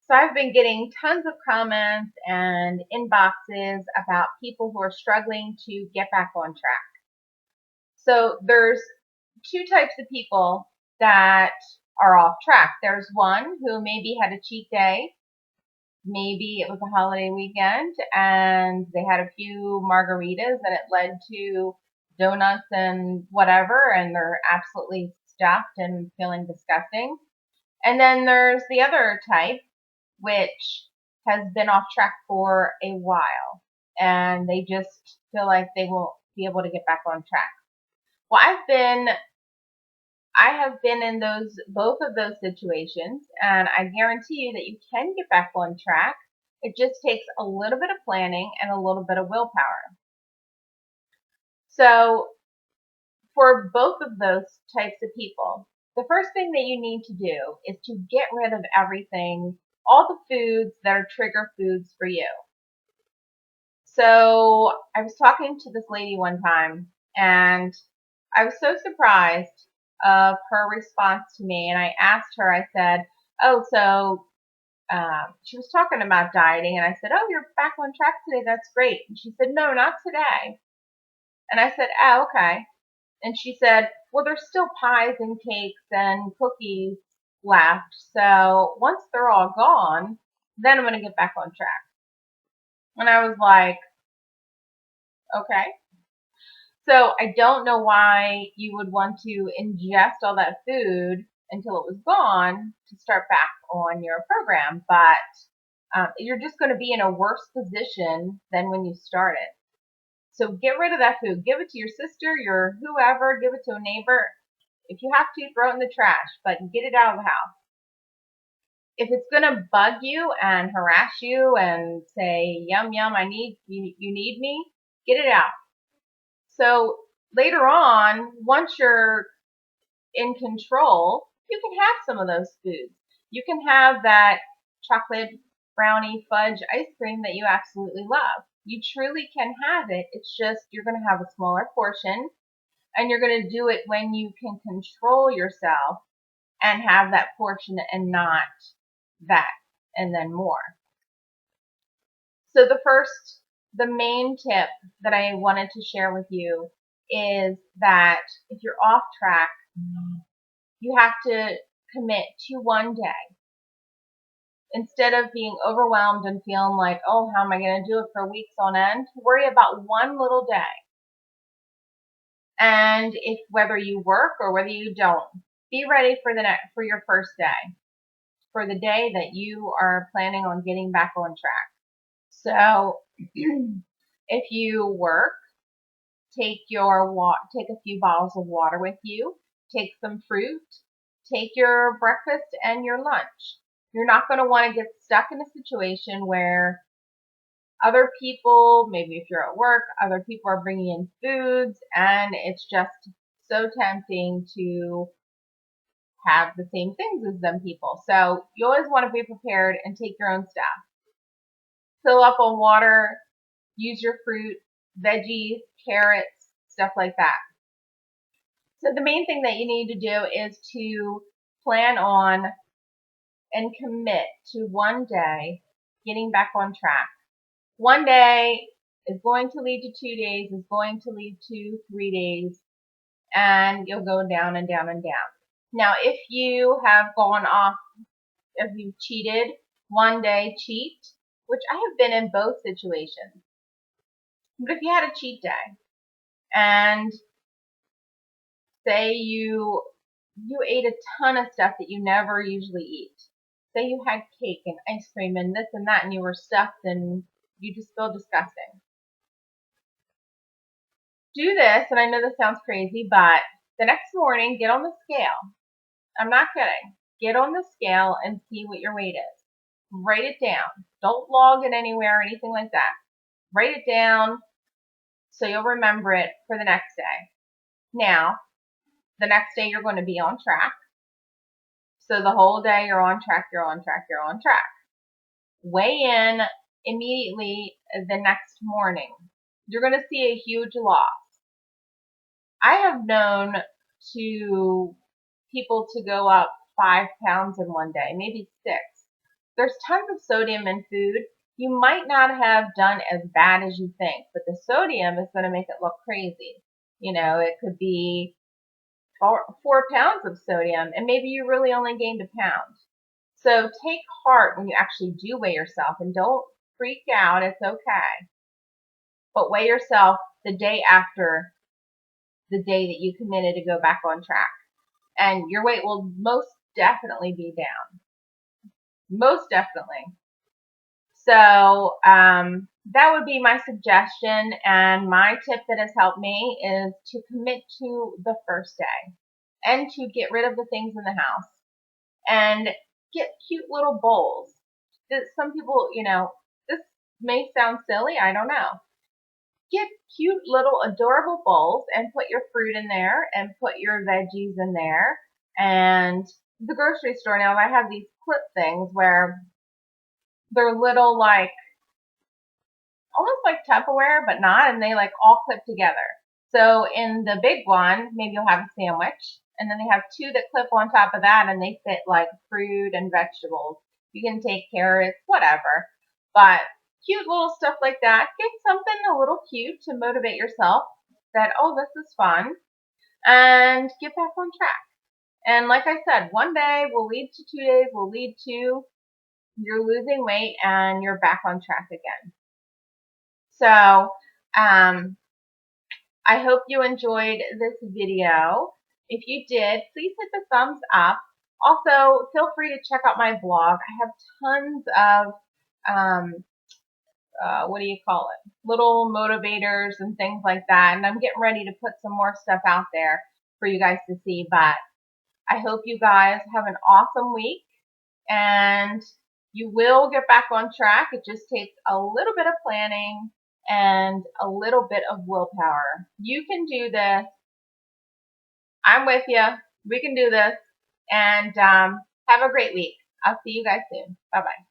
So I've been getting tons of comments and inboxes about people who are struggling to get back on track. So there's two types of people that are off track. There's one who maybe had a cheat day. Maybe it was a holiday weekend and they had a few margaritas and it led to donuts and whatever, and they're absolutely stuffed and feeling disgusting. And then there's the other type, which has been off track for a while and they just feel like they won't be able to get back on track. Well, I have been in both of those situations, and I guarantee you that you can get back on track. It just takes a little bit of planning and a little bit of willpower. So for both of those types of people, the first thing that you need to do is to get rid of everything, all the foods that are trigger foods for you. So I was talking to this lady one time, and I was so surprised of her response to me. And I asked her, I said, "Oh, so she was talking about dieting." And I said, "Oh, you're back on track today. That's great." And she said, "No, not today." And I said, "Oh, okay." And she said, "Well, there's still pies and cakes and cookies left. So once they're all gone, then I'm going to get back on track." And I was like, okay. So I don't know why you would want to ingest all that food until it was gone to start back on your program, but you're just going to be in a worse position than when you started. So get rid of that food. Give it to your sister, your whoever, give it to a neighbor. If you have to, throw it in the trash, but get it out of the house. If it's going to bug you and harass you and say, "Yum, yum, you need me," get it out. So later on, once you're in control, you can have some of those foods. You can have that chocolate brownie fudge ice cream that you absolutely love. You truly can have it. It's just you're going to have a smaller portion, and you're going to do it when you can control yourself and have that portion and not that and then more. So the main tip that I wanted to share with you is that if you're off track, you have to commit to one day. Instead of being overwhelmed and feeling like, "Oh, how am I going to do it for weeks on end?" Worry about one little day. And if whether you work or whether you don't, be ready for your first day, for the day that you are planning on getting back on track. So if you work, take a few bottles of water with you, take some fruit, take your breakfast and your lunch. You're not going to want to get stuck in a situation where other people, maybe if you're at work, other people are bringing in foods and it's just so tempting to have the same things as them people. So you always want to be prepared and take your own stuff. Fill up on water, use your fruit, veggies, carrots, stuff like that. So the main thing that you need to do is to plan on and commit to one day getting back on track. One day is going to lead to 2 days, is going to lead to 3 days, and you'll go down and down and down. Now, if you have gone off, if you've cheated, one day cheat, which I have been in both situations. But if you had a cheat day and say you ate a ton of stuff that you never usually eat. Say you had cake and ice cream and this and that and you were stuffed and you just feel disgusting. Do this, and I know this sounds crazy, but the next morning get on the scale. I'm not kidding. Get on the scale and see what your weight is. Write it down. Don't log it anywhere or anything like that. Write it down so you'll remember it for the next day. Now, the next day you're going to be on track. So the whole day you're on track, you're on track, you're on track. Weigh in immediately the next morning. You're going to see a huge loss. I have known people to go up 5 pounds in one day, maybe 6. there's tons of sodium in food. You might not have done as bad as you think, but the sodium is going to make it look crazy. You know, it could be 4 pounds of sodium, and maybe you really only gained a pound. So take heart when you actually do weigh yourself, and don't freak out. It's okay. But weigh yourself the day after the day that you committed to go back on track. And your weight will most definitely be down. Most definitely. So that would be my suggestion. And my tip that has helped me is to commit to the first day and to get rid of the things in the house and get cute little bowls. Some people, you know, this may sound silly. I don't know. Get cute little adorable bowls and put your fruit in there and put your veggies in there. And the grocery store now, I have these clip things where they're little, like almost like Tupperware, but not, and they like all clip together. So in the big one, maybe you'll have a sandwich, and then they have two that clip on top of that, and they fit like fruit and vegetables. You can take carrots, whatever. But cute little stuff like that. Get something a little cute to motivate yourself that, oh, this is fun, and get back on track. And like I said, one day will lead to 2 days, will lead to you're losing weight and you're back on track again. So, I hope you enjoyed this video. If you did, please hit the thumbs up. Also, feel free to check out my blog. I have tons of, what do you call it? Little motivators and things like that. And I'm getting ready to put some more stuff out there for you guys to see. But I hope you guys have an awesome week. And you will get back on track. It just takes a little bit of planning and a little bit of willpower. You can do this. I'm with you. We can do this. And have a great week. I'll see you guys soon. Bye-bye.